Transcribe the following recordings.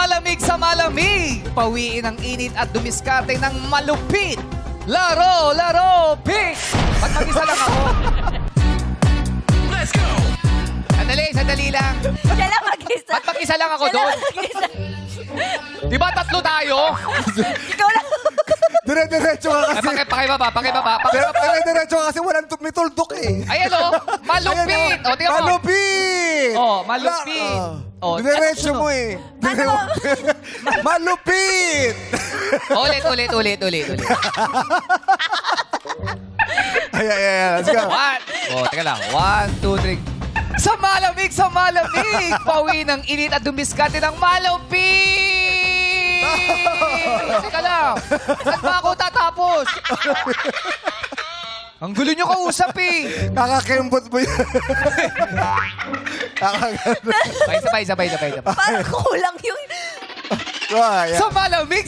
malamig sa malamig. Pawiin ang init at dumiskarte ng malupit. Laro, laro, pick! Ba't mag-isa lang ako? Let's go! Sandali lang. Siya lang mag-isa. Ba't mag-isa lang ako Siya doon? lang mag-isa. Di ba tatlo tayo? Ikaw lang. Dire-diretso ka Ay, kasi. pakibaba. Dire-diretso ka kasi walang may tuldok eh. Ayan o, malupit. O, tingnan mo. Malupit! Oh, malupit. Oh, Diretso mo eh. Malupit! Ulit. Ay, let's go. One. Oh, teka lang. 1, 2, 3. Sa malamig, pawi ng init at dumiskate ng malupit! Teka lang. Saan ba ako tatapos? Ang gulo nyo kausap eh. Kakakembot mo yun. Sabay. Parang kulang yung... Sa malamig,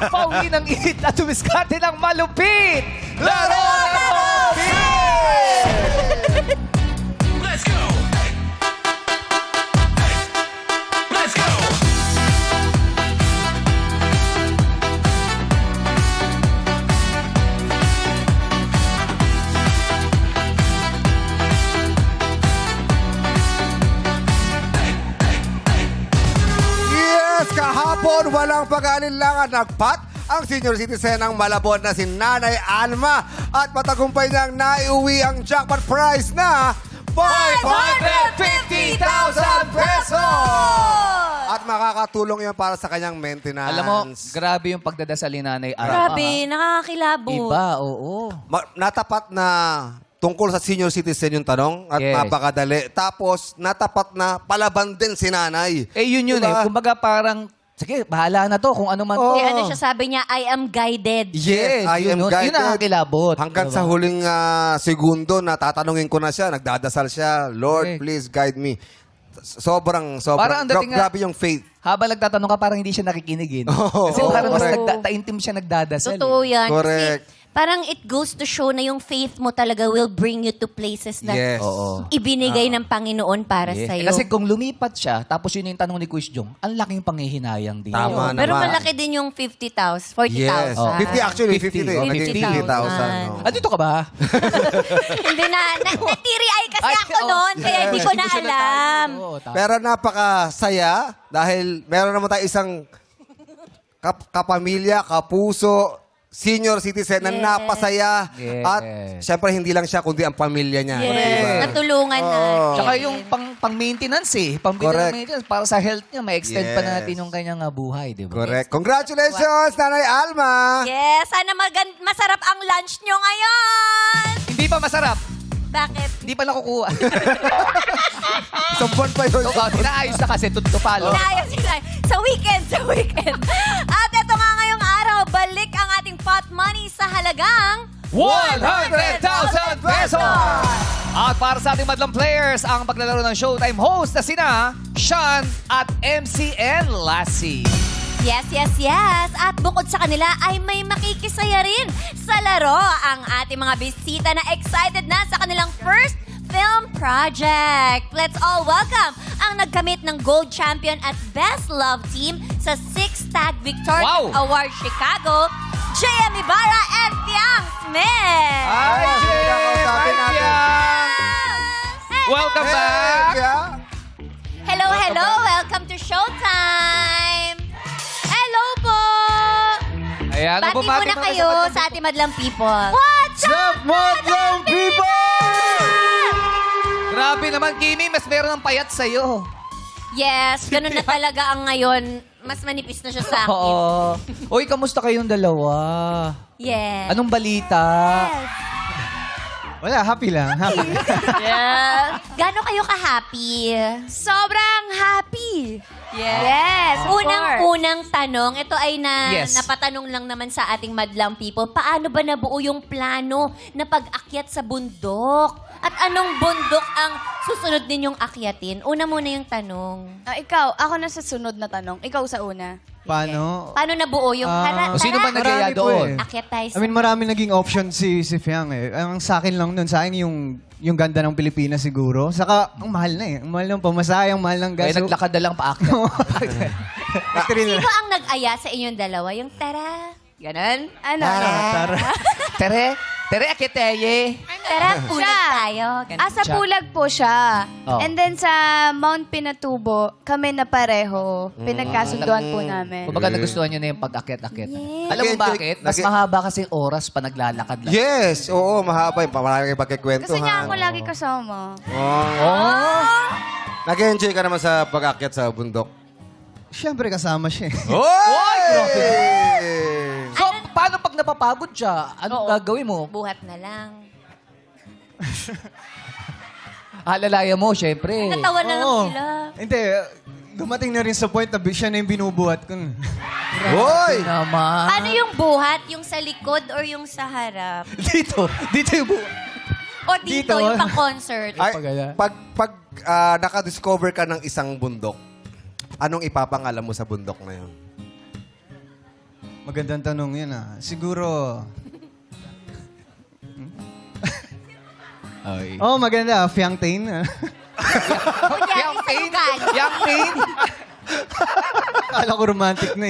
pawi ng init at dumiskate ng malupit! Laro! Let's go! Let's go! Yes, kahapon walang pag-aalinlangan nagpat ang senior citizen ng Malabon na si Nanay Alma at matagumpay niyang naiuwi ang jackpot prize na 550,000 pesos! At makakatulong yan para sa kanyang maintenance. Alam mo, grabe yung pagdadasal ni Nanay Ara. Grabe, nakakakilabot. Iba, oo. Natapat na tungkol sa senior citizen yung tanong at Yes. napakadali. Tapos, natapat na palaban din si Nanay. Eh, yun Diba? eh. Kumbaga parang, sige, bahala na to kung ano man Oo. to. Kaya ano siya sabi niya, I am guided. Yes, I am yun guided. nakakilabot. Hanggang Diba? sa huling segundo na tatanungin ko na siya, nagdadasal siya, Lord, Okay. please guide me. Sobrang. Parang ang dating nga- Grabe yung faith. Habang nagtatanong ka, parang hindi siya nakikinig. Oo, Kasi oo, parang mas correct. taintim siya nagdadasal. Totoo yan. Correct. Kasi parang it goes to show na yung faith mo talaga will bring you to places na Yes. Oo. ibinigay ng Panginoon para Yes. sa'yo. Eh, kasi kung lumipat siya, tapos yun yung tanong ni Quiz Jong, ang laking panghihinayang din. Tama Pero naman. malaki din yung 50,000, 40,000. Yes. Oh. 50 actually, 50 50. din. Oh, Naging 50,000. 50,000. Ah, dito ka ba? Hindi na, natiri-eye kasi Ay, ako noon, oh, kaya yes. hindi ko na Hindi siya alam. Oo, tama. Pero napakasaya dahil meron naman tayo isang kapamilya, kapuso, senior citizen na Yes. napasaya. Yes. At syempre hindi lang siya kundi ang pamilya niya. Yes, Diba? natulungan natin. Tsaka yung pang-maintenance eh. Pang-maintenance Correct. maintenance. Para sa health niya, ma-extend pa Yes. natin yung kanyang buhay, di ba? Correct. Congratulations, Nanay Alma! Yes, sana masarap ang lunch nyo ngayon. Hindi pa masarap. Bakit? Hindi pa nakukuha. Isang buwan pa yun. So, inaayos na kasi, tutupalo. Inayos sila. Sa weekend. At ito nga ngayong araw, balik ang ating pot money sa halagang 100,000 pesos! At para sa ating madlang players, ang paglalaro ng Showtime host na sina Sean at MCN Lassie. Yes. At bukod sa kanila ay may makikisaya rin sa laro ang ating mga bisita na excited na sa kanilang first film project. Let's all welcome ang nagkamit ng Gold Champion at Best Love Team sa 6th Tag Victoria Wow! Award Chicago, JM Ibarra and Tiang Smith. Hi, Jim! Kausapin Hi, natin. Piang! Welcome back! Hello. Welcome to Showtime. Hello po. Ayan, Bati bumati muna pa kayo kasi- sa ating madlang people. What's up, madlang people? Grabe naman, Kimi, mas meron ng payat sa'yo. Yes, ganun na talaga ang ngayon. Mas manipis na siya sa akin. Oo. Uy, kamusta kayong dalawa? Yes. Anong balita? Wala, happy lang. Happy. Yes. Gano'n kayo ka-happy? Sobrang happy. Yes. Unang-unang tanong, ito ay Yes. napatanong lang naman sa ating madlang people. Paano ba nabuo yung plano na pag-akyat sa bundok? At anong bundok ang susunod ninyong akyatin? Una muna yung tanong. Ikaw, ako na sa sunod na tanong. Ikaw sa una. Paano? Paano nabuo yung... O sino ba nagyaya Marami po doon? eh. Akyat tayo sa... I mean, marami naging option si Fiang eh. Ang sa akin lang nun, sa akin yung ganda ng Pilipinas siguro. Saka, ang mahal na eh. Ang mahal ng pamasahe, ang mahal ng Kaya gas. So, naglakad na lang paakyat. Katrina. Sino ang nag-aya sa inyong dalawa? Yung tara. Ganon? Ano? Tere, akiteye. Tara, pulag Siya. tayo. Ganon. Sa Pulag po siya. Oh. And then sa Mount Pinatubo, kami na pareho. Pinagkasunduan po namin. Kumbaga nagustuhan nyo na yung pag-akit-akit. Yes. Alam mo Nag-enjoy- bakit? Mas nag- mahaba kasi oras pa naglalakad lang. Yes, oo, mahaba yung maraming pagkikwentuhan. Kasi niya ako lagi kasama. Nag-enjoy ka naman sa pag-akyat sa bundok. Siyempre kasama siya. Oy! grabe. So, paano pag napapagod siya? Anong Oo. gagawin mo? Buhat na lang. Alalaya mo, syempre. Natawa na lang Oo. sila. Hindi, dumating na rin sa point na siya na yung binubuhat ko. Oy! Naman. Paano yung buhat? Yung sa likod or yung sa harap? Dito yung buhat. O dito, Dito. yung pang-concert? Ay, Pagaya. pag nakadiscover ka ng isang bundok, anong ipapangalan mo sa bundok na yun? Magandang tanong yun Siguro... Ay. Oh, maganda. Fiangtain. Kunyari Yang sa pain. lokal. Yang pain. Akala ko romantic na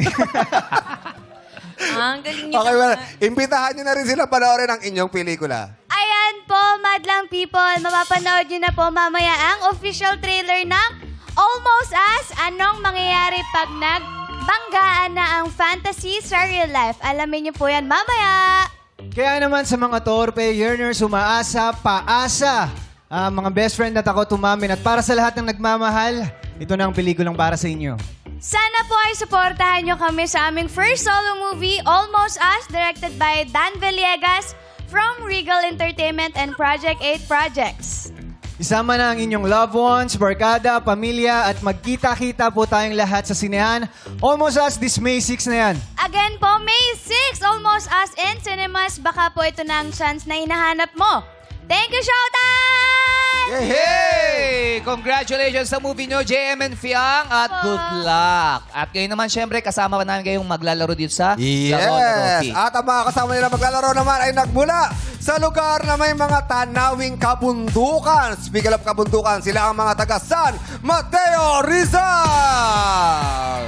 Ang galing niyo Okay, naman. well, imbitahan nyo na rin sila panoorin ang inyong pelikula. Ayan po, madlang people. Mapapanood nyo na po mamaya ang official trailer ng Almost Us. Anong mangyayari pag nagbanggaan na ang fantasy sa real life? Alamin nyo po yan mamaya. Kaya naman sa mga torpe, yearners, umaasa, paasa. Mga best friend at ako tumamin. At para sa lahat ng nagmamahal, ito na ang pelikulang para sa inyo. Sana po ay suportahan nyo kami sa aming first solo movie, Almost Us, directed by Dan Villegas from Regal Entertainment and Project 8 Projects. Isama na ang inyong loved ones, barkada, pamilya, at magkita-kita po tayong lahat sa sinehan. Almost Us this May 6 na yan. Again po, May 6, Almost Us in cinemas. Baka po ito na ang chance na hinahanap mo. Thank you, Showtime! Hey! Congratulations sa movie nyo, JM and Fiang, at good luck. At ngayon naman, syempre, kasama pa namin kayong maglalaro dito sa Laro na Rocky. Yes! At ang mga kasama nila maglalaro naman ay nagmula sa lugar na may mga tanawing kabundukan. Speaking of kabundukan, sila ang mga taga San Mateo Rizal!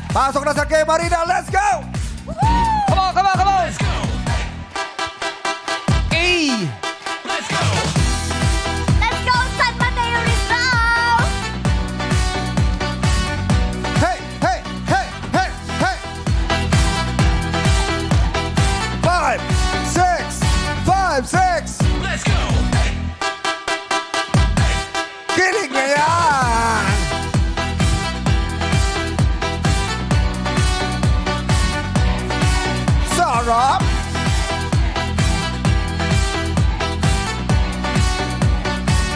Pasok na sa game arena, let's go! Come on, come on, come on! Hey! Let's go. Let's go, San Mateo Rizal! Hey, hey, hey, hey, hey! 5, 6, 5, 6! Let's go. Kilig na yan! Sarap!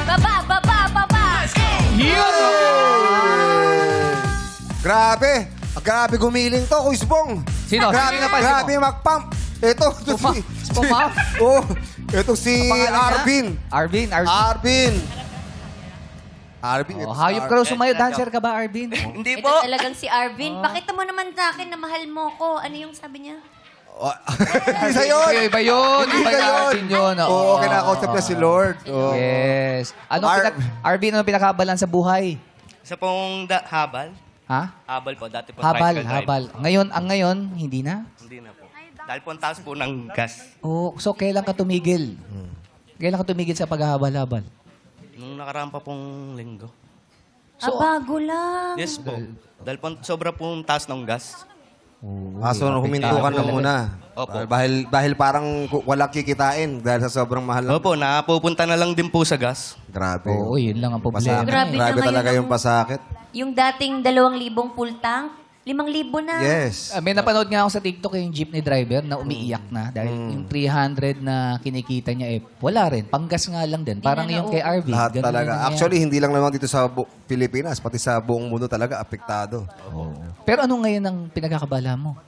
Baba, baba, baba! Let's go. Grabe! Grabe gumiling to, Kuis Bong. Sino? Grabe, Sino napansin mo? grabe mag-pump. Ito, Pump? Oh, ito si Pangalan niya? Arvin. Arvin. Arvin. Arvin. Oh, ito si hayop ka raw sumayo. Dancer ka ba, Arvin? Hindi po. Ito talagang si Arvin. Pakita mo naman sa akin na mahal mo ko. Ano yung sabi niya? Oh, Isa yun. Iba yun. Hindi Iba ka yung yun. Arvin yun. Oo, kinakausap niya si Lord. Oh. Yes. Ar- Arvin, ano pinakabalan sa buhay? Isa pong habal. Ha? Habal po. Dati po Habal, tricycle drive. habal. Ngayon, hindi na? Hindi na po. Dahil po ang taas po ng gas. Oh, so kailan ka tumigil? Kailan ka tumigil sa paghahabal-habal? Nung nakaraan pa pong linggo. So, bago lang. Yes po. Dahil po sobra pong taas ng gas. So, huminto ka na muna. Opo. Dahil parang walang kikitain dahil sa sobrang mahal. Opo, napupunta na lang din po sa gas. Grabe. Oo, yun lang ang problema. Pasakit. Grabe na Grabe ngayon talaga ang- yung pasakit. Yung dating 2,000 full tank, 5,000 na. Yes. May napanood nga ako sa TikTok yung jeepney driver na umiiyak na dahil yung 300 na kinikita niya wala rin. Panggas nga lang din. Parang na yung kay Arvin. Lahat Ganun talaga. yung nangyayari. Actually, hindi lang naman dito sa Pilipinas, pati sa buong mundo talaga apektado. Pero anong ngayon ang pinagkakabala mo?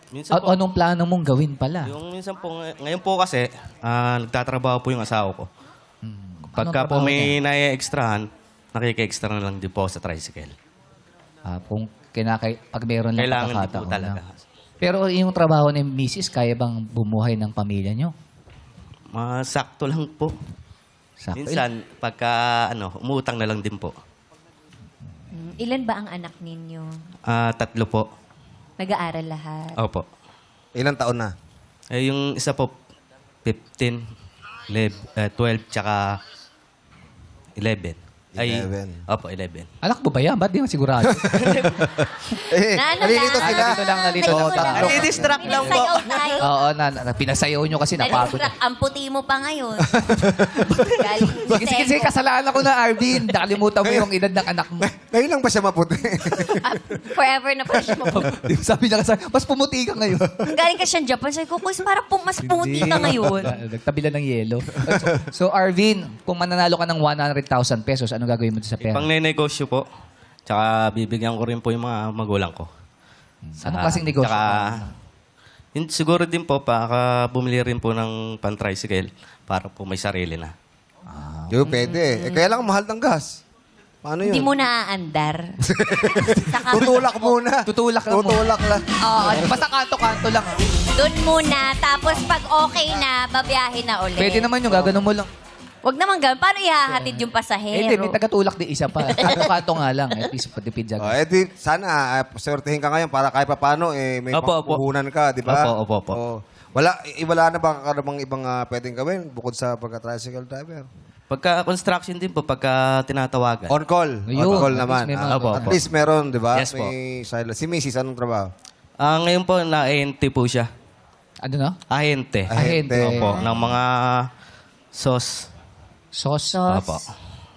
Minsan At po, anong plano mong gawin pala? yung minsan po, ngayon po kasi, nagtatrabaho po yung asawa ko. Pagka po trabaho may nai-extrahan, nakika-extra na lang din po sa tricycle. Kung pag meron lang Kailangan din po pagkakataon talaga. lang. Pero yung trabaho ni Mrs. kaya bang bumuhay ng pamilya nyo? Masakto lang po. Sakto. Minsan, pagka umuutang na lang din po. Ilan ba ang anak ninyo? 3 po. Nag-aaral lahat. Opo. Ilang taon na? Eh, yung isa po, 15, 12, tsaka 11. 11. Opo, 11. Anak mo ba yan? Ba't di mo sigurado? Nalilito sila. Nalilito lang. tatlo. Nadidistract lang po. Tayo. Oo, pinasayaw nyo kasi napagod. Nadidistract. Ang puti mo pa ngayon. Galing Sige, kasalanan ko na, Arvin. Nakalimutan mo yung edad ng anak mo. Ngayon lang ba siya maputi? Forever na pa siya maputi. Sabi niya kasi, mas pumuti ka ngayon. Galing ka siyang Japan. Sabi ko, Kuis, parang mas puti ka ngayon. Nagtabila ng yelo. So, Arvin, kung mananalo ka ng 100,000 pesos, ano gagawin mo sa pera? Pang negosyo po. Tsaka bibigyan ko rin po yung mga magulang ko. Anong klaseng negosyo? Tsaka, yun, siguro din po, baka bumili rin po ng pan-tricycle para po may sarili na. Yung pwede. Kaya lang mahal ng gas. Paano yun? Hindi mo naaandar. Saka, Tutulak muna. Tutulak lang mo. Tutulak lang. Oo, Basta kanto-kanto lang. doon muna. Tapos pag okay na, babiyahin na ulit. Pwede naman yung gaganon mo lang. Wag naman ganun. Paano ihahatid yung pasahero? Hindi, may tagatulak din isa pa. Kanto-kanto nga lang. At least patipid dyan. Di, sana, swertihin ka ngayon para kahit paano, may Opo, pangpuhunan ka, di ba? Opo. Oo. Wala na ba karamang ibang pwedeng gawin bukod sa pagka-tricycle driver? Pagka construction din po, pagka tinatawagan. On call. Ayun, On call at naman. least may mga- Opo, At opo. least meron, di ba? Yes po. May silence. Si Mrs. anong trabaho? Ngayon po, na-ahente po siya. Ano na? Ahente. Ahente. Opo, ng mga sauce. Sauce. Opo.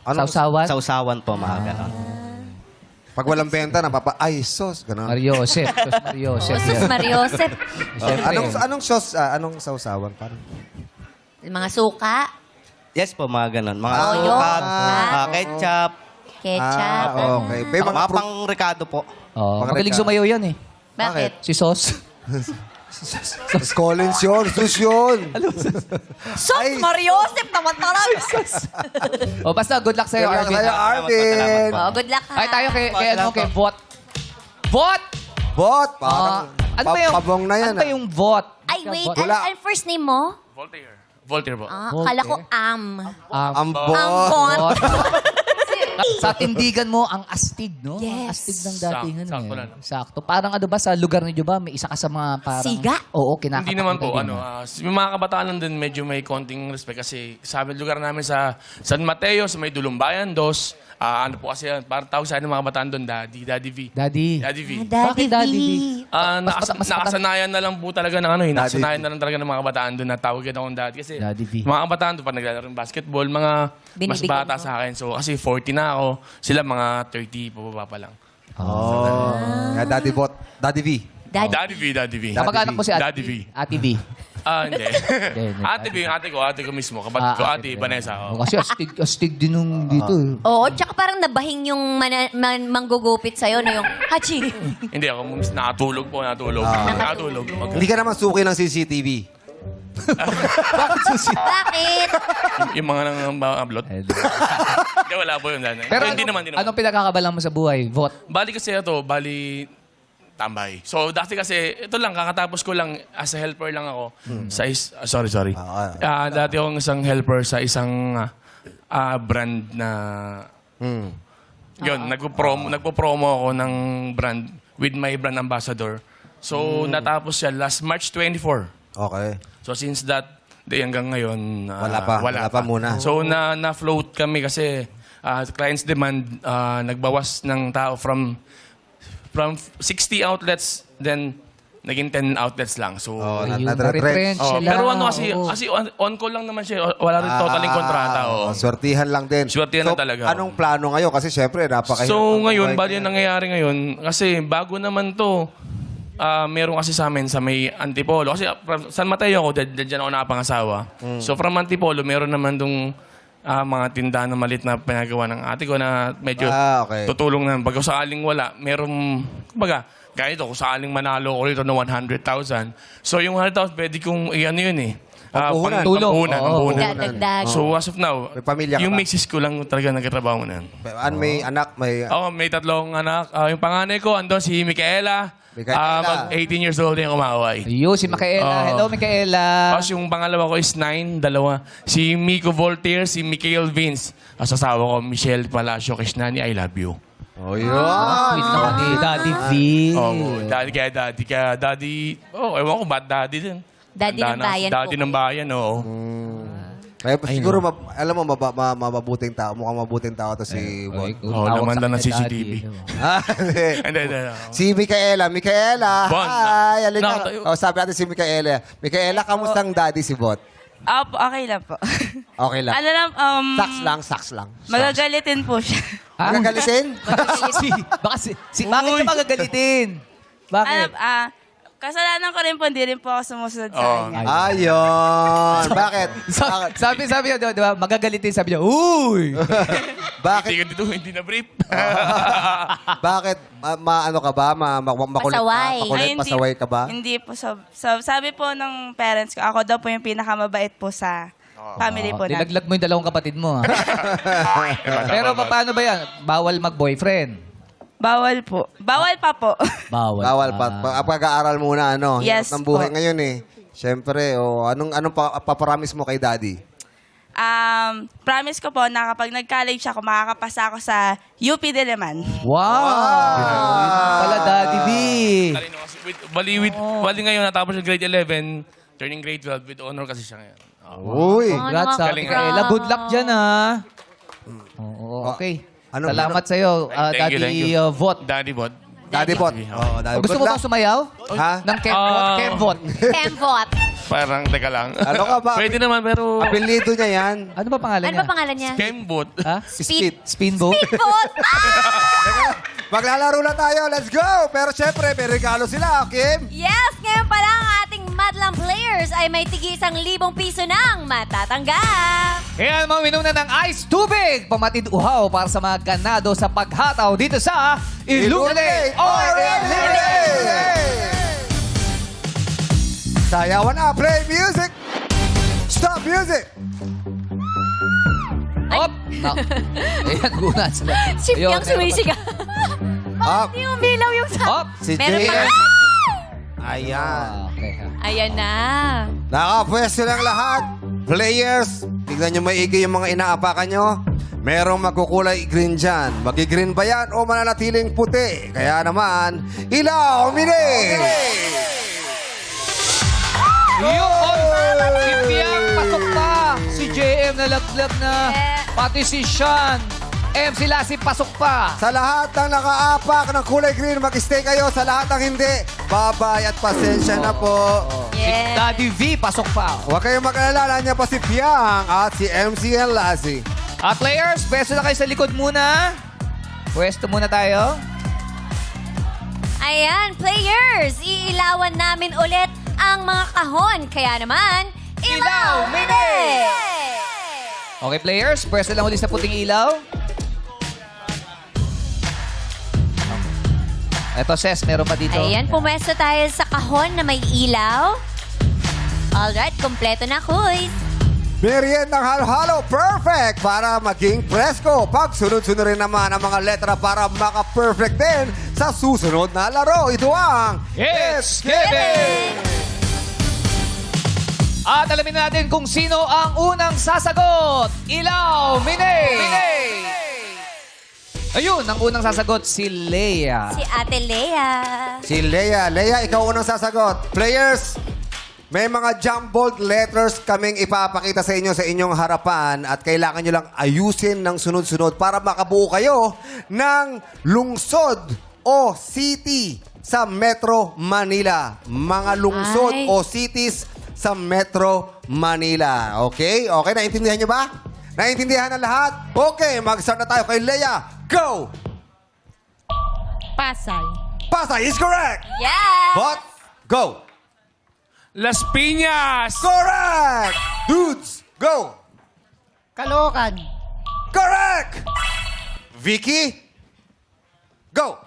Sausawan. Sausawan po, mga ganon. Pag walang benta, ay, sos. Ganon. Mario Josep. Sauce Mario Josep. Sus, Mariosep. Siyempre. Anong sauce, anong sausawan? Parang Mga suka, Yes po, mga ganon. Mga Toyo. sukat, Ah. ketchup, ketchup. okay. May mga mga fruit. pang Ricardo po. Oh, Pang magaling reka. sumayaw yan eh. Bakit? Si Sauce. Sus Collins yun. Sus yun. Sus, Mariosep naman talaga. O basta, good luck sa'yo, Good luck Arvin. sa'yo, Arvin. Oh, good luck ha. Ay, tayo kay Vot. Vot! Bot. Parang Ano ba yung, pabong na yan. ano ba yung Vot? Ay, wait. Wala. Ano first name mo? Voltaire po. Ah, akala ko Ang bot. Ambon. Sa tindigan mo, ang astig, no? Ang Yes. astig ng datingan. Sakto eh. lang. Sakto. Parang ano ba, sa lugar niyo ba, may isa ka sa mga parang... Siga? Oo, kinakatakutan. Hindi naman po, din. yung mga kabataan lang din medyo may konting respect kasi sa lugar namin sa San Mateo, sa may Dulumbayan, ano po kasi yan, parang tawag sa akin ng mga kabataan doon, Daddy V. Daddy. Daddy V. Bakit Daddy V? Nakasanayan na lang po talaga ng nakasanayan na lang talaga ng mga kabataan doon na tawagan akong daddy. Kasi Daddy V. mga kabataan doon, pag naglalaro ng basketball, mga mas Binibigyan bata mo. sa akin. So kasi 40 na ako, sila mga 30 pababa pa lang. Oh. Kaya Daddy Bot. Daddy V. Daddy V. Napag-anak mo si Ate Daddy V. Ate V. Hindi. Hindi. Ate V, ate ko mismo. Kapatid ko, ate Vanessa. Oh, kasi astig din nung dito. eh. Oo, tsaka parang nabahing yung manggugupit sa'yo na yung hachi. Hindi ako, nakatulog po, natulog. Nakatulog. Hindi ka naman suki ng CCTV. Bakit? Yung mga nang upload. Eh, Hindi, wala po yun. Pero hindi naman. anong pinagkakabalan mo sa buhay? Vot. Bali kasi ito, tambay. So, dati kasi, ito lang, kakatapos ko lang, as a helper lang ako. Sorry. Dati akong isang helper sa isang brand na, yun, nagpo-promo ako ng brand with my brand ambassador. So, natapos siya last March 24. Okay. So, since that day hanggang ngayon, Wala pa muna. So, na-float kami kasi client's demand, nagbawas ng tao from 60 outlets, then naging 10 outlets lang. So, Ayun, na-retrench. na-retrench sila. pero ano kasi Oo. on-call lang naman siya. Wala rin totaling kontrata. Oo. Swertihan lang din. Swertihan lang talaga. Anong plano ngayon? Kasi syempre, napakahirap. So, ang ngayon, buhay bali yung nangyayari ngayon, kasi bago naman to, meron kasi sa amin sa may Antipolo. Kasi from San Mateo ako, dyan ako nakapangasawa. So, from Antipolo, meron naman dong mga tindahan na malit na pinagawa ng ate ko na medyo okay. tutulong na. Pag sakaling wala, meron, kumbaga, kaya ito, kung sakaling manalo ko rito ng 100,000. So, yung 100,000, pwede kong, ano yun eh. Pampuhunan. Tulong. Oo. Pampuhunan. Dagdag. So, as of now, May pamilya ka yung ba? misis ko lang talaga nagkatrabaho na yan. May anak, may... May tatlong anak. Yung panganay ko, andun si Micaela. Micaela. Mag 18 years old yung umaway. Ayun, si Micaela. Hello, Micaela. Tapos yung pangalawa ko is 9, dalawa. Si Miko Voltaire, si Michael Vince. Asasawa ko, Michelle Palacio Kishnani, I love you. Oh, yun. Sweet naman ni Daddy V. Daddy. Oh, ewan ko, ba't daddy din? Daddy ng bayan po. Daddy ng bayan, oo. Kaya siguro, alam mo, mabuting tao. Mukhang mabuting tao to si Bon. Oo, laman lang ng CCTV. Hindi. Si Micaela. Bon. Hi, halika. Nakatayo. Oh, sabi natin si Micaela. Micaela, kamustang daddy si Bot? Okay lang po. Okay lang. Ano lang, Saks lang. magagalitin po siya. Magagalisin? Bakit siya magagalitin? Bakit? Kasalanan ko rin po, hindi rin po ako sumusunod sa Oo. kanya. Ayun. Bakit? Sabi niya, di ba, magagalitin, sabi niya, uy! Bakit? Hindi na brief. Bakit? Ano ka ba? Makulit Pasaway. Makulit, pasaway ka ba? Hindi po. Sabi po ng parents ko, ako daw po yung pinakamabait po sa family po namin. Dilaglag mo yung dalawang kapatid mo, ha? Pero paano ba yan? Bawal mag-boyfriend? Bawal po. Bawal pa po. Bawal pa. Pag-aaral muna, ano? Yes Hirap ng buhay po. ngayon eh. Siyempre, anong paparamis mo kay daddy? Promise ko po na kapag nag-college ako, makakapasa ako sa UP Diliman. Wow! Pala, Daddy V. Bali ngayon, natapos yung grade 11, turning grade 12 with honor kasi siya ngayon. Uy! Congrats, ha? Galing, ha? Micaela. Good luck dyan, ha? Oo, okay. Salamat sa'yo, Thank you. Daddy Vot. Daddy Bot. Daddy Bot. Daddy Gusto Bot mo lang. bang sumayaw? Ha? Ng Kemvot? Kemvot. Parang, teka lang. Ano ka ba? Pwede naman, pero... Apelido niya yan. Ano ba pangalan Ano niya? ba pangalan niya? Kembot. Ha? Spinbo? Speedboat! Maglalaro na tayo. Let's go! Pero syempre, may regalo sila, Kim. Yes! Ngayon pa lang ang ating Madlang players ay may tigi 1,000 piso nang matatanggap. Kaya mga minom na ng ice tubig. Pamatid uhaw para sa mga ganado sa paghataw dito sa Illuminate or Eliminate! Sayawan na. Play music. Stop music. Op! Ayan, guna sila. Si Ayun, Piang sumisigaw. Up. Hindi umilaw yung sa... Op! Si Meron pa. JM. Ayan. Okay, ha. Ayan na. Nakapwesto ng lahat. Players, tignan nyo maigi yung mga inaapakan nyo. Merong magkukulay green dyan. Magi-green ba yan o mananatiling puti? Kaya naman, ilaw, mini! Yun! Si Piang pasok pa. Si JM nalaglag na. Pati si Sean. MC Lassie pasok pa. Sa lahat ng nakaapak ng kulay green, mag-stay kayo. Sa lahat ng hindi, bye-bye at pasensya na po. Si Daddy V pasok pa. Huwag kayong mag-alala niya pa si Piang at si MCL Lassie. Players, pwesto na kayo sa likod muna. Pwesto muna tayo. Ayan, players, iilawan namin ulit ang mga kahon. Kaya naman, ilaw, mini! Okay, players, pwesto lang ulit sa puting ilaw. Eto, Ses, meron pa dito. Ayan, pumwesto tayo sa kahon na may ilaw. Alright, kompleto na, quiz. Meriend ng halo-halo, perfect para maging presko. Pag sunod-sunod rin naman ang mga letra para maka-perfect din sa susunod na laro. Ito ang It's Giving! At alamin natin kung sino ang unang sasagot. Ilaw, Mine! Ayun, ang unang sasagot, si Leia. Si Ate Lea. Si Leia. Leia, ikaw unang sasagot. Players, may mga jumbled letters kaming ipapakita sa inyo sa inyong harapan at kailangan nyo lang ayusin ng sunod-sunod para makabuo kayo ng lungsod o city sa Metro Manila. Mga lungsod Ay. o cities sa Metro Manila. Okay? Okay, naintindihan nyo ba? Naintindihan ng lahat? Okay, mag-start na tayo kay Leia. Go! Pasay. Pasay is correct! Yes! But, go! Las Piñas! Correct! Dudes, go! Kalokan. Correct! Vicky, go!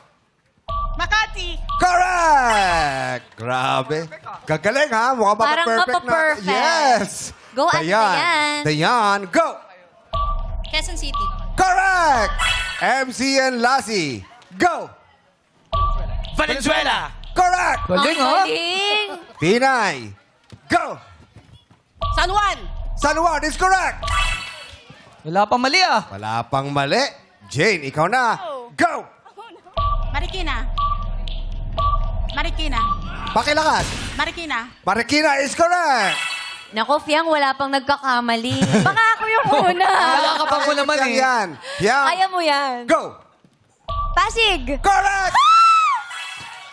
Makati. Correct! Grabe. Gagaling ha? Mukhang Parang mapa-perfect na. mapa-perfect. Yes! Go, Ate Dayan. Dayan, go! Quezon City. Correct! MCN Lassie, go! Valenzuela! Correct! Galing, ha? Galing. Pinay, go! San Juan. San Juan is correct! Wala pa mali, ah. Wala pang mali. Jane, ikaw na. Go! Marikina. Marikina. Pakilakas. Marikina. Marikina is correct. Nako, Fiang, wala pang nagkakamali. Baka ako yung una. Nakakapag mo naman Yang eh. yan. Yang. Kaya mo yan. Go. Pasig. Correct!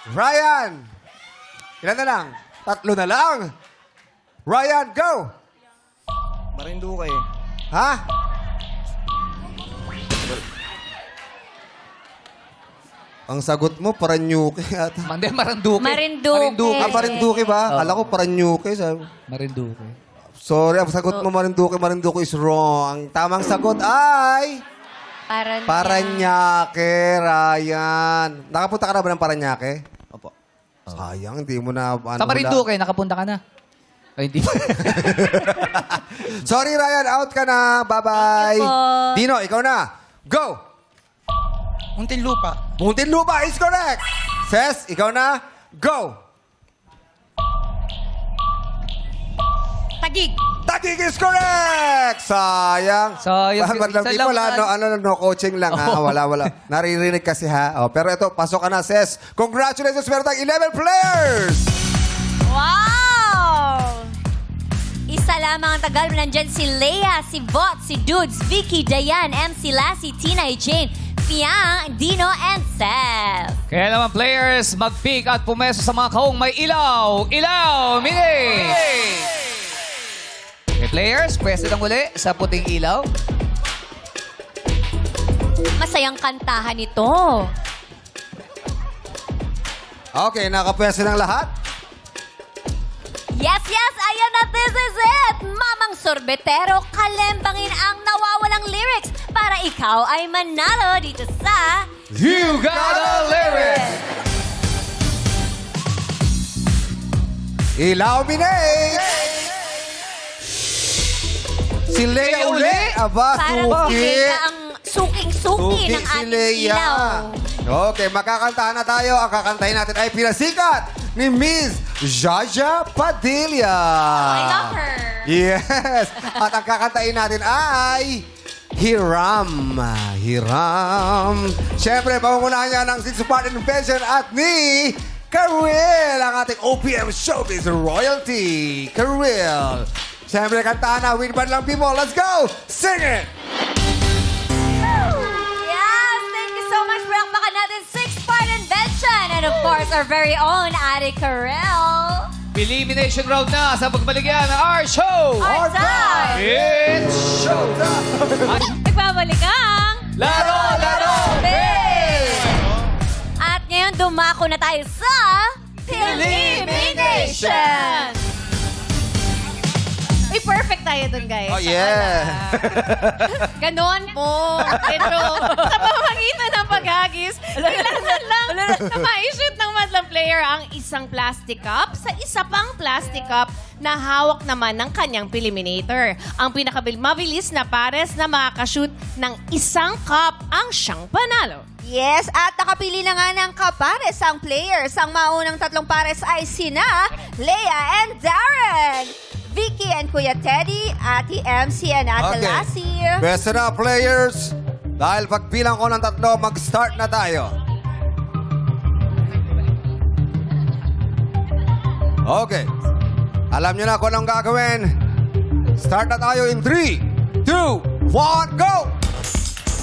Ryan. Ilan na lang? 3 na lang. Ryan, go. Marinduque. Ha? Ang sagot mo, Paranaque ata. Mande, Marinduque. Marinduque. Paranaque ba? Kala ko Paranaque. Sabi. Marinduque. Sorry, ang sagot mo, Marinduque is wrong. Ang tamang sagot ay... Paranaque, Ryan. Nakapunta ka na ba ng Paranaque? Opo. Sayang, hindi mo na... Sa Marinduque, nakapunta ka na. Ay, hindi. Sorry, Ryan. Out ka na. Bye-bye. Thank you po. Dino, ikaw na. Go! Muntinlupa. Muntinlupa is correct. Ses, ikaw na. Go! Tagig. Tagig is correct! Sayang. Sayang. Ba't lang Isa people, lang no coaching lang, ha? Wala. Naririnig kasi, ha? Oh, pero ito, pasok ka na, Ses. Congratulations, meron tayong 11 players! Wow! Isa lamang ang tagal. Nandyan si Leia, si Vot, si Dudes, Vicky, Dayan, MC Lassie, Tina, Jane, Fiang, Dino, and Seth. Kaya naman players, mag-pick at pumeso sa mga kahong may ilaw. Ilaw, mini! Okay, players, pwesto lang uli sa puting ilaw. Masayang kantahan ito. Okay, nakapwesto ng lahat. Yes, ayan na, this is it! Mamang sorbetero, kalembangin ang nawawalang lyrics para ikaw ay manalo dito sa... You got a lyric! Ilaw, Minay! Si Leia uli. Aba, Parang si suki. Leia ang suking-suki ng si ating Leia. ilaw. Okay, makakantahan na tayo. Ang kakantahin natin ay pinasikat ni Miss Jaja Padilla. I love her. Yes. At ang kakantahin natin ay Hiram. Hiram. Siyempre, pamungunahan niya ng Six Part Invention at ni Karil, ang ating OPM Showbiz Royalty. Karil. Siyempre, kantahan na. Win band lang, people. Let's go. Sing it. Yes, thank you so much. Palakpakan natin Six-Part Invention. And of course, our very own Ate Karel. Elimination round na sa pagbaligyan ng our show! Our time. It's showtime! Nagbabalik ang... Laro! Big! At ngayon, dumako na tayo sa... Elimination! Uy, perfect tayo dun, guys. Oh, yeah. Ganon po. Pero sa pamamagitan ng paghagis, kailangan lang na ma-shoot ng madlang player ang isang plastic cup sa isa pang plastic cup na hawak naman ng kanyang eliminator. Ang mabilis na pares na makakashoot ng isang cup ang siyang panalo. Yes, at nakapili na nga ng kapares ang players. Ang maunang 3 pares ay sina Leia and Darren, Vicky and Kuya Teddy, Ate MC and Ate Lassie. Best na, players. Dahil pagbilang ko ng 3, mag-start na tayo. Okay. Alam nyo na kung anong gagawin. Start na tayo in 3, 2, 1, go!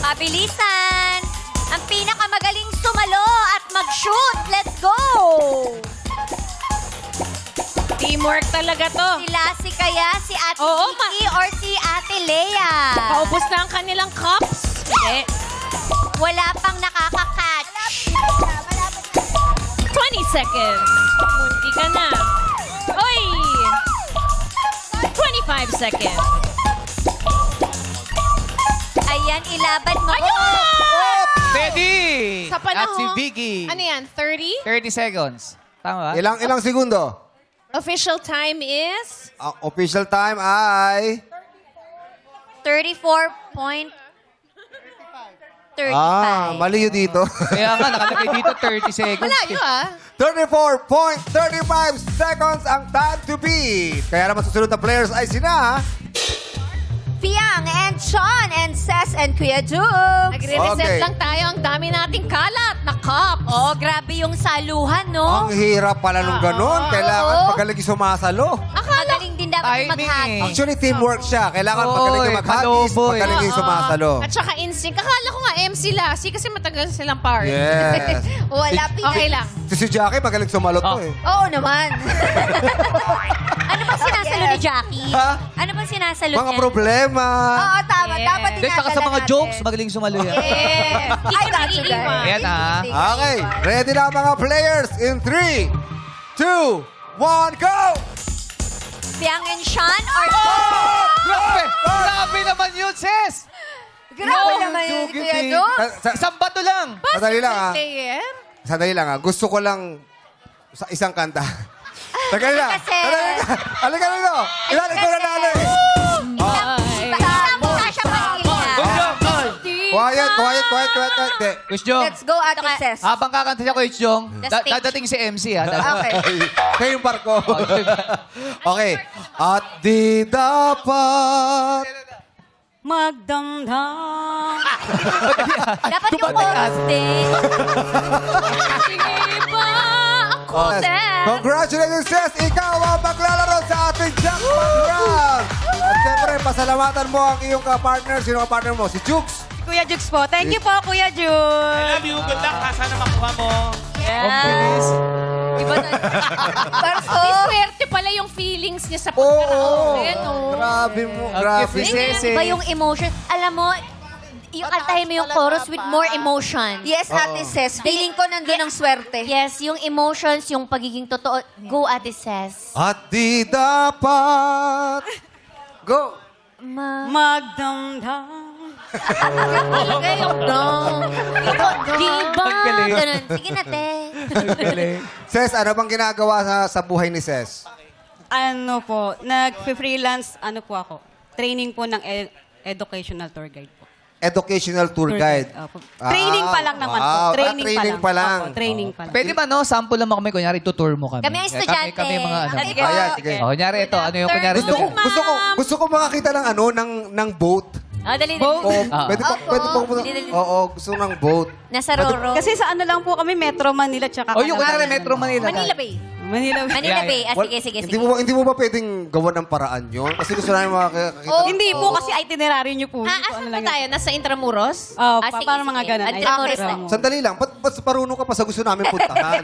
Pabilisan! Ang pinakamagaling sumalo at mag-shoot. Let's go! Teamwork talaga to. Si Lassie kaya, si Ate Oo, Vicky, or si Ate Leia? Paubos na ang kanilang cups. Hindi. Wala pang nakaka-catch. 20 seconds. Munti ka na. Oy! 25 seconds. Ayan, ilaban mo. Teddy! Sa panahon... At si Vicky. Ano yan? 30? 30 seconds. Tama? Ilang segundo? Official time is... Ang official time ay... 34.35. mali yun dito. Kaya nga, nakalagay dito 30 seconds. Malayo ah. 34.35 seconds ang time to beat. Kaya naman susunod na players ay sina... Piang and Sean and Ses and Kuya Jux. Nagre-reset Okay. lang tayo. Ang dami nating kalat na cups. Oh, grabe yung saluhan, no? Ang hirap pala nung ganun. Kailangan magaling sumasalo. Magaling din dapat Timing maghati. eh. Actually, teamwork siya. Kailangan magaling Oy, yung maghagis, kalobo eh. magaling yung sumasalo. At saka instinct. Akala ko nga MC Lassie kasi matagal silang part. Yes. Wala, Okay lang. Si Jackie, magaling sumalot to eh. Oo naman. Ano ba sinasalo ni Jackie? Ha? Ano ba sinasalo Mga niya? problema. Oo, tama. Yes. Dapat Then, saka sa mga jokes, magaling sumalo yan. Yes. Ay, that's Hindi right. iiwan. Ayan ah. Okay, ready na mga players in 3, 2, 1, go! Piang and Sean or... Grabe! Grabe naman yun, sis! Grabe naman yun, Kuya Jux. Isang bato lang. Sandali lang ah. Player? Sandali lang ah. Gusto ko lang sa isang kanta. Sandali lang. Kasi- Sandali lang. Halika rito. Ilan ito na nalo eh. Mukha siya Manila. Quiet. Hindi. Coach Jong, Let's go, Ate Ses. habang kakanta siya, Coach Jong, The stage. dadating si MC ha. Okay. Kayo yung barko. Okay. At di dapat... Magdamdam. Dapat yung chorus din. Sige ba ako din? Congratulations, Ses! Ikaw ang maglalaro sa ating jackpot round! At syempre, pasalamatan mo ang iyong ka-partner. Sino ang partner mo? Si Jukes. Kuya Jux po. Thank you po, Kuya Jux. I love you. Good luck ha. Sana makuha mo. Yes. Iba na. Barso. Di swerte pala yung feelings niya sa Oo. pagkakaulit. Grabe mo. Grabe. Iba yung emotion. Alam mo, yung kantahin mo yung chorus with more emotion. Yes, Ate Ses. Feeling ko nandun ang swerte. Yes, yung emotions, yung pagiging totoo. Go, Ate Ses. At di dapat... Go! Magdamdam. Talaga yung dong. Diba? Ang galing. Ganun. Sige na, te. Ses, ano bang ginagawa sa buhay ni Ses? Ano po, nag-freelance, ano po ako, training po ng educational tour guide po. Educational tour guide. Opo. Training pa lang naman po. wow. Training pa lang. Opo, Training pa lang. Pwede ba no, sample lang kami, kunyari tutour mo kami. Kami ang estudyante. Kami mga ano. Sige. Ayan, sige. Oh, kunyari ito, ano yung kunyari Gusto ko makakita ng ano, ng boat. Dali. Oo, Ah. pwede pa, Opo. pwede pa, Dali. oo, gusto ng boat. Nasa Roro. Kasi sa ano lang po kami, Metro Manila, tsaka... Oh, yung kunyari Metro Manila. Manila Bay. Manila. Manila Yeah, Bay. Ah, Wal- sige. Hindi mo ba pwedeng gawa ng paraan yun? Kasi gusto namin makakita. Hindi po, kasi itinerary niyo po. Hindi po Asan ano pa lang yun. tayo? Nasa Intramuros? Oh, Ah, sige, parang mga sige. ganun. Ay, Intramuros Intramuros. tayo. Sandali lang, ba't parunong ka pa sa gusto namin puntahan?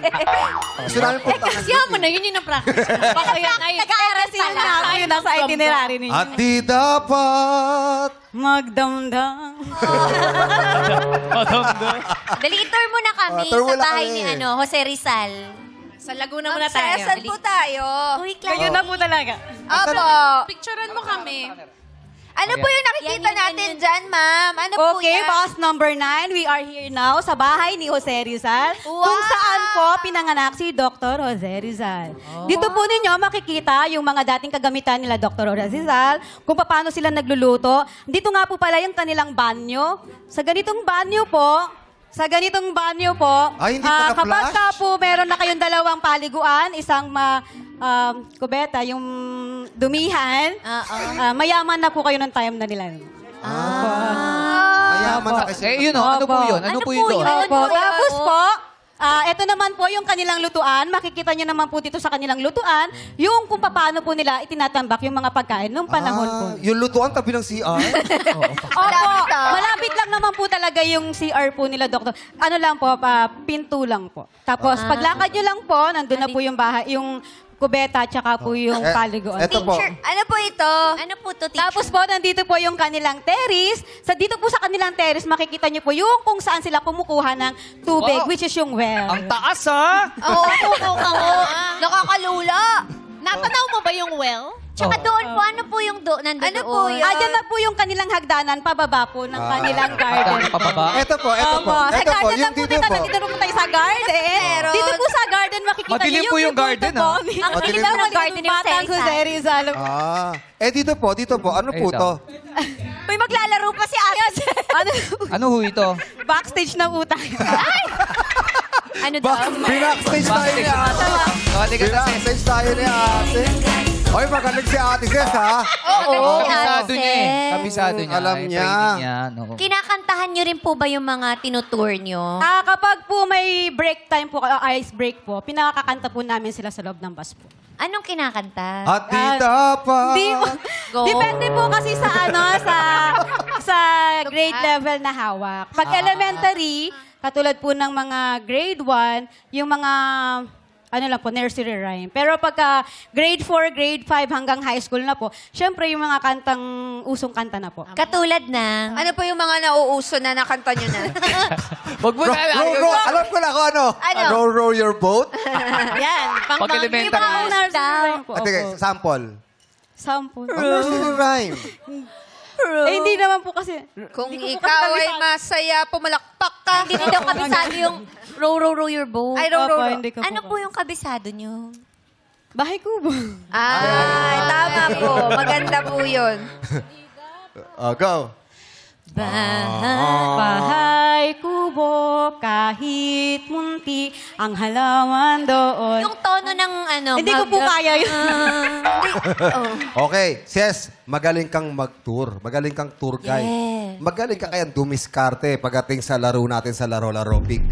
Gusto namin puntahan. Siya mo na, yun yung na-practice. Baka yan ay... Nag-aaral sila na yun nasa itinerary ninyo. At di dapat... Magdamdam. Dali, tour muna kami tour sa muna bahay kami. ni Jose Rizal. Sa Laguna muna tayo. Magsesan po tayo. Uy, Kayo na po talaga. Opo. Picturean mo kami. Ano po yung nakikita Yan, natin dyan, ma'am? Ano po Okay, yan? box number 9. We are here now sa bahay ni Jose Rizal. Wow! Kung saan po pinanganak si Dr. Jose Rizal. Dito po ninyo makikita yung mga dating kagamitan nila Dr. Jose Rizal, kung paano sila nagluluto. Dito nga po pala yung kanilang banyo. Sa ganitong banyo po, Ay, hindi pa na-flash? kapag ka po meron na kayong dalawang paliguan, isang kubeta, yung dumihan, mayaman na po kayo ng time na nila. Mayaman na kasi. Eh, yun o, ano po yun? Ano po yun doon? Opo. Tapos po, ito naman po yung kanilang lutuan. Makikita nyo naman po dito sa kanilang lutuan, yung kung paano po nila itinatambak yung mga pagkain nung panahon po. Yung lutuan tabi ng CR? Opo, malapit lang naman po talaga yung CR po nila, Doktor. Ano lang po, pinto lang po. Tapos paglakad nyo lang po, nandun na po yung bahay, yung kubeta, tsaka po yung paliguan. Eto po. Teacher, ano po ito? Ano po to, teacher? Tapos po, nandito po yung kanilang terrace. Dito po sa kanilang terrace, makikita nyo po yung kung saan sila kumukuha ng tubig, Wow. which is yung well. Ang taas ha! Oo, tukaw ka mo. Nakakalula. Natanaw mo ba yung well? Tsaka doon po, ano po yung nandun Ano po doon? yun? Dyan na po yung kanilang hagdanan, pababa po ng kanilang garden. Pababa? Eto po, eto po. Opo. Sa Eto po, garden yung lang po dito tayo. po. Nandito po tayo sa garden. Meron. Dito po sa garden, makikita Madilim niyo po yung garden, po. ah. Ang Madilim dilim po. ng garden ni Batang Jose Rizal. Dito po. Ano po Eto. to? Uy, maglalaro pa si Ate. Ano? Ano ho ito? Backstage na po tayo. Ano daw? Binackstage tayo ni ate. Kawali ka na, sis. Binackstage tayo ni ate. Oy, magaling si Ate Ses, ha? Oo. Kabisado Ate niya eh. Ses. Kabisado niya. Alam Ay, niya. training niya. No. Kinakantahan nyo rin po ba yung mga tinutour nyo? Kapag po may break time po, ice break po, pinakakanta po namin sila sa loob ng bus po. Anong kinakanta? At di dapat. Go. Depende po kasi sa sa grade level na hawak. Pag elementary, katulad po ng mga grade 1, yung mga nursery rhyme. Pero pagka grade 4, grade 5 hanggang high school na po, syempre yung mga kantang usong kanta na po. Katulad ng... Ano po yung mga nauuso na nakanta nyo na? Wag mo na lang. Alam ko na kung ano. Ano? Row your boat. Yan. Pang Pag elementary. Yung nursery rhyme po. Ate, sample. Sample. Ang nursery rhyme. Hindi naman po kasi. Kung Hindi ko po ikaw kasi ay masaya, pumalakpak ka. Hindi daw kabisado yung row your boat. Ay, row. Opo, hindi ko po Ano ba- po yung kabisado nyo? Bahay kubo. Ay, tama po. Maganda po yun. Go. Bahay kubo, kahit munti, ang halaman doon. Yung tono ng ano... Hindi ko po kaya yun. Okay, Ses, magaling kang mag-tour. Magaling kang tour guide. Yes. Magaling ka kayang dumiskarte pagdating sa laro natin sa Laro-Laro Pick.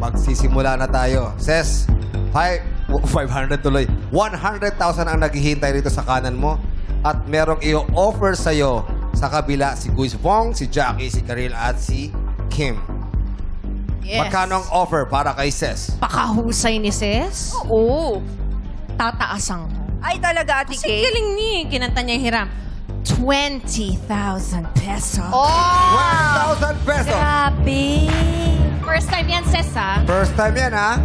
Magsisimula na tayo. Ses, 500 tuloy. 100,000 ang naghihintay dito sa kanan mo. At merong i-offer sa'yo sa kabila si Kuis Vong, si Jackie, si Karil at si Kim. Yes. Magkano ang offer para kay Ses? Pakahusay ni Ses? Oo. Tataasan ko. Ay, talaga, Ate Kasi Kay? galing niya. Kinanta niya yung hiram. 20,000 pesos. Oh! 1,000 pesos. Grabe. First time yan, Ses, ha? First time yan, ha?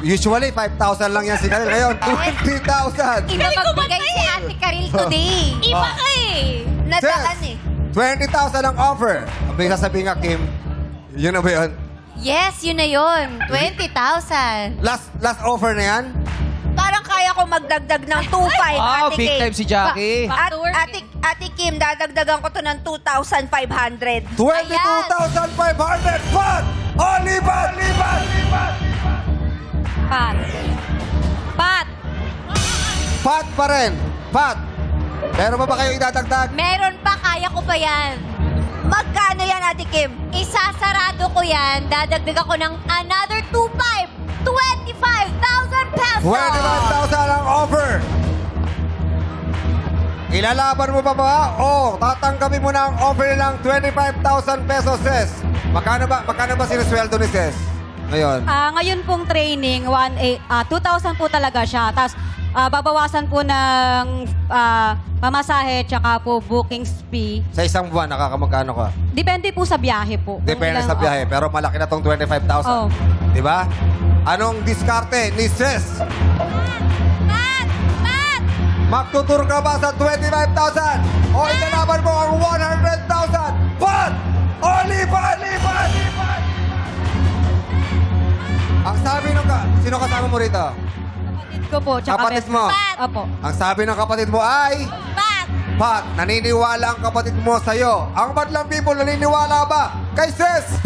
Usually, 5,000 lang yan si Karil. Ngayon, 20,000. Iba magbigay si Ate Karil today. Iba ka eh. Nadaan eh. 20,000 ang offer. Ang sasabihin nga, Kim, yun na ba yun? Yes, yun na yun. 20,000. Last offer na yan? Parang kaya ko magdagdag ng 2,500, Wow, Ate big Kay. time si Jackie. At Ate Kim, dadagdagan ko to ng 2,500. 22,500! Pat! Only Pat! Pat. Pat. Pat pa rin. Pat! Meron pa ba kayo idadagdag? Meron pa, kaya ko pa yan. Magkano yan, Ate Kim? Isasarado ko yan. Dadagdagan ko ng another 25,000 pesos. 25,000 ang offer. Ilalaban mo pa ba? O tatanggapin mo na ang offer nilang 25,000 pesos, Ses. Magkano ba sinusweldo ni Ses? Ngayon. Ngayon pong training, 2,000 po talaga siya. Tapos babawasan po ng pamasahe tsaka po booking fee. Sa isang buwan, nakakamagkano ka? Depende po sa biyahe po. Depende Kung sa ilang- biyahe, pero malaki na tong 25,000. Oh. Di ba? Anong diskarte ni Ses? Pat! Magtutur ka ba sa 25,000? O ilalaban mo ang 100,000? Pat! Only Pat! Ang sabi ng sino kasama mo rito? Kapatid ko po, tsaka Kapatid best mo? friend. Opo. Ang sabi ng kapatid mo ay... Pat! Pat, naniniwala ang kapatid mo sa'yo. Ang madlang people, naniniwala ba? Kay Ses!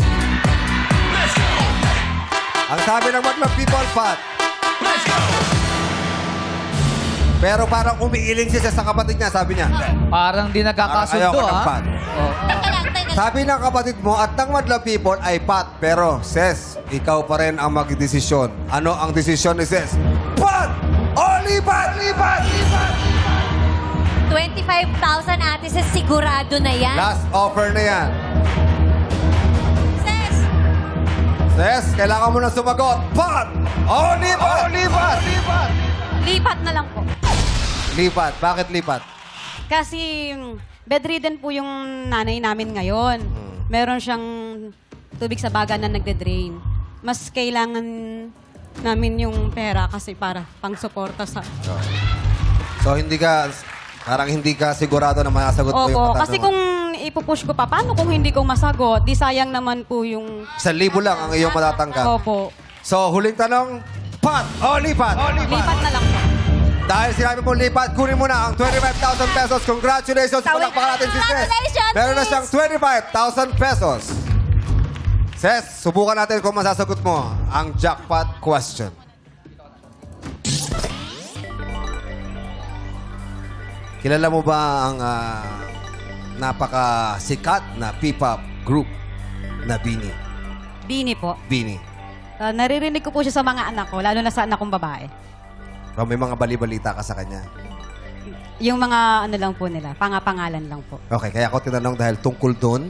Ang sabi ng madlang people, Pat. Let's go! Pero parang umiiling si Ses sa kapatid niya, sabi niya. Parang di nagkakasundo, Ayaw ko ng ha? Pat. Sabi ng kapatid mo at ng madlang people ay Pat. Pero, Ses, ikaw pa rin ang magdesisyon. Ano ang desisyon ni Ses? Pat! Only Pat! 25,000, Ate Ses, sigurado na yan. Last offer na yan. Ses! Ses, kailangan mo na sumagot. Pat! Only Pat! Lipat na lang po. Lipat. Bakit lipat? Kasi bedridden po yung nanay namin ngayon. Meron siyang tubig sa baga na nagde-drain. Mas kailangan namin yung pera kasi para pang-suporta sa... So, parang hindi ka sigurado na masasagot mo yung Opo, katanungan. kasi kung ipupush ko pa, paano kung hindi ko masagot? Di sayang naman po yung... 1,000 lang ang iyong matatanggap. Opo. So, huling tanong, Pat! Only Pat! Lipat na lang po. Dahil sinabi mo lipat, kunin mo na ang 25,000 pesos. Congratulations! Palakpakan natin si Ses. Congratulations, Meron na Ses. siyang 25,000 pesos. Ses, subukan natin kung masasagot mo ang jackpot question. kilala mo ba ang napakasikat na P-pop group na Bini? Bini po. Bini. Naririnig ko po siya sa mga anak ko, lalo na sa anak kong babae. O may mga bali-balita ka sa kanya. Yung mga ano lang po nila, pangapangalan lang po. Okay, kaya ako tinanong dahil tungkol doon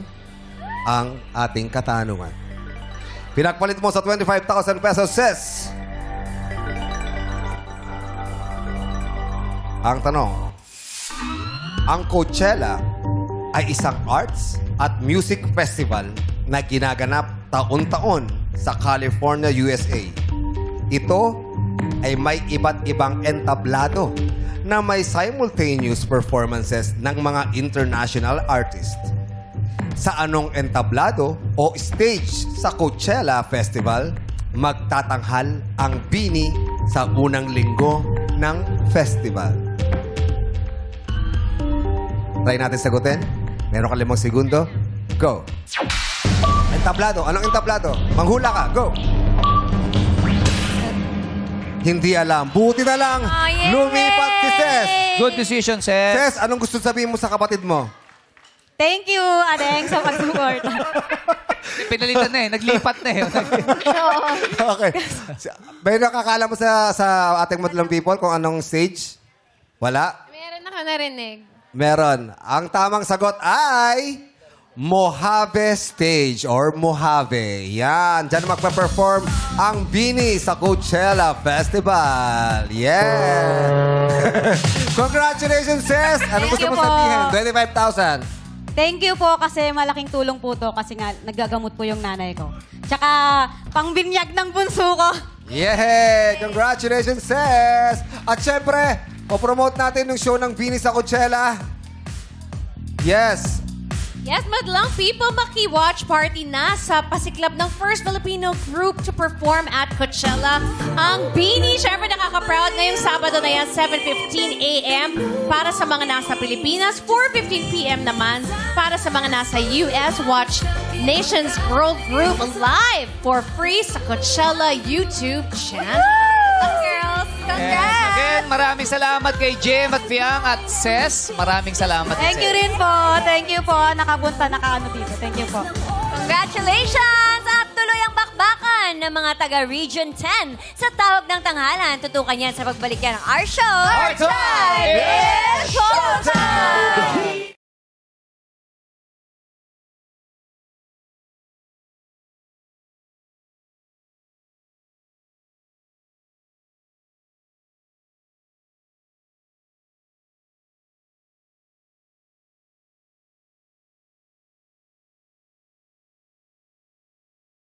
ang ating katanungan. Pinagpalit mo sa 25,000 pesos, sis. Ang tanong, ang Coachella ay isang arts at music festival na ginaganap taon-taon sa California, USA. Ito ay may iba't ibang entablado na may simultaneous performances ng mga international artists. Sa anong entablado o stage sa Coachella Festival, magtatanghal ang Bini sa unang linggo ng festival? Try natin sagutin. Meron ka 5 segundo. Go. Entablado. Anong entablado? Manghula ka. Go. Hindi alam. Buti na lang. yay! Lumipat si Ses. Good decision, Seth. Ses, anong gusto sabihin mo sa kapatid mo? Thank you, Adeng, sa pag-support. Pinalitan na eh. Naglipat na eh. Okay. May nakakala mo sa ating madlang people kung anong stage? Wala? Meron na ka narinig. Meron. Ang tamang sagot ay Mojave Stage or Mojave. Yan. Diyan magpa-perform ang Bini sa Coachella Festival. Yeah! Congratulations, sis! Anong gusto Thank you mo po. sabihin? 25,000. Thank you po kasi malaking tulong po to kasi nga nagagamot po yung nanay ko. Tsaka pangbinyag ng bunso ko. Yeah! Congratulations, sis! At syempre, popromote natin yung show ng Bini sa Coachella. Yes! Yes, madlang people, maki-watch party na sa pasiklab ng first Filipino group to perform at Coachella. Ang Bini, syempre nakaka-proud ngayong Sabado na yan, 7:15 a.m. para sa mga nasa Pilipinas, 4:15 p.m. naman para sa mga nasa US. Watch Nations World Group live for free sa Coachella YouTube channel. Girls, congrats! Yes. Again, maraming salamat kay Jem at Fiang at Ses. Maraming salamat. Thank you rin po. Thank you po. Nakapunta, nakaano dito. Thank you po. Congratulations! At tuloy ang bakbakan ng mga taga-Region 10 sa tawag ng tanghalan. Tutukan yan sa pagbalik yan ng our show. Our Time is Showtime!